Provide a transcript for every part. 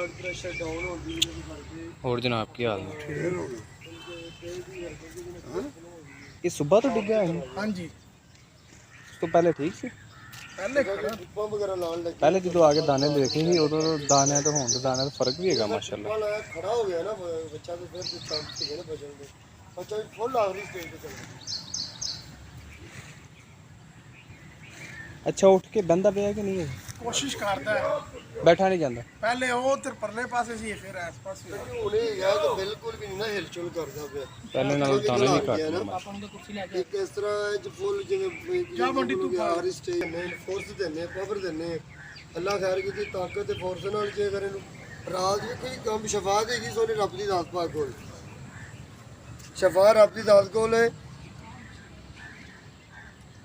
Blood pressure down होगी और जनाब की हाल है? फिर हो गया ये सुबह तो डिग्गा है? हाँ जी तो पहले ठीक सी? पहले पंप वगैरह लाने लगे पहले जो आगे दाने देखे ही उदो दाने तो होने दाने तो फर्क भी है माशाल्लाह। खड़ा हो गया ना बच्चा तो फिर चांस थे ना बचन के बच्चा फुल आखिरी स्टेज पे चला अच्छा उठ के बंदा पे है कि नहीं है? कोशिश करता है बैठा नहीं जाता पहले वो तेरे परले पासे सी फिर इस पासे हुणे या तो बिल्कुल भी नहीं ना हिलचुल करदा पे पहले नाल दाने नहीं काटते पापा ने कुर्सी लेके एक इस तरह ज फुल जिਵੇਂ ਜਾ ਬੰਟੀ ਤੂੰ ਹਰ ਸਟੇਜ ਨੇ ਫੋਰਸ ਦਿੰਨੇ ਪਾਵਰ ਦਿੰਨੇ ਅੱਲਾ ਖੈਰ ਕੀਤੀ ਤਾਕਤ ਤੇ ਫੋਰਸ ਨਾਲ ਜੇ ਕਰੇ ਨੂੰ ਰਾਜ ਵੀ ਕੋਈ ਕੰਮ ਸ਼ਫਾ ਦੇਗੀ ਸੋਨੇ ਰੱਬ ਦੀ ਦਾਤ ਪਾਕ ਕੋਲ ਸ਼ਫਾ ਰੱਬ ਦੀ ਦਾਤ ਕੋਲ ਹੈ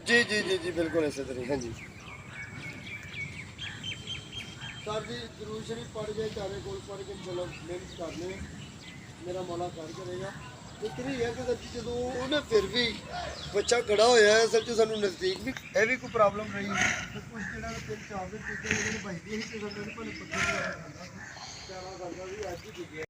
जी जी जी जी बिल्कुल ऐसे तरीके हाँ जी सर जी जरूर शरीफ पढ़ गए चारे कोल पढ़ के चलो मेहनत करने मेरा मौला कर करेगा इतनी है कि सर जो उन्हें फिर भी बच्चा खड़ा होया है सर जो सानू नज़दीक भी है भी कोई प्रॉब्लम रही तो कुछ दिनों में तीन चार दिन टीके लेकिन बजती ही कि सर को पत्थर क्या करता भी आज ही टीके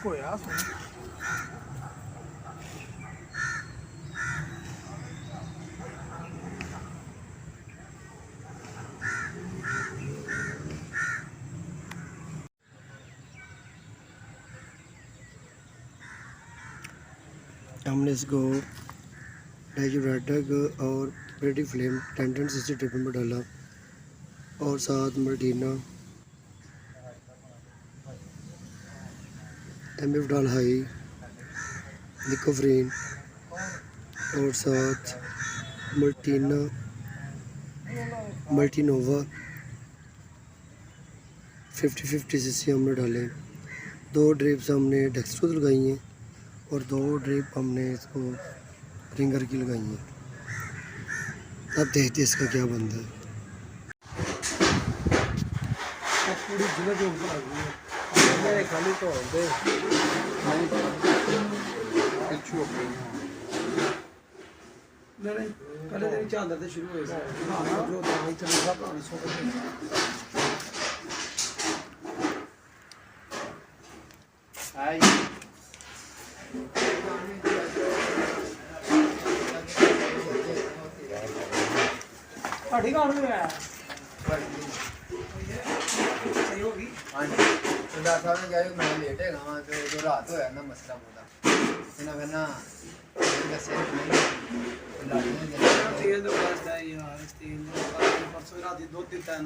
होया हमने इसको डाइजोरेटिक और प्रेटी फ्लेम 10 सीसी ट्रिपल में डाला और साथ मल्टीना एम्बिफ्डाल हाई निकोफ्रीन और साथ मल्टीनोवा 50-50 सीसी हमने डाले 2 ड्रिप्स हमने डेक्सट्रोज लगाई हैं और 2 ड्रिप हमने इसको रिंगर की लगाई हैं। अब देखते इसका क्या बनता है। पूरी जिला जो खाली तो पहले दिन चादर से शुरू हुए ठीक है सही होगी हाँ जी सरदार साहब ने कहा मैं लेट है वहाँ तो जो रात होया ना मसला पूरा इन्हें कहना तेल तो बस है यार तेल परसों रात दूध देता है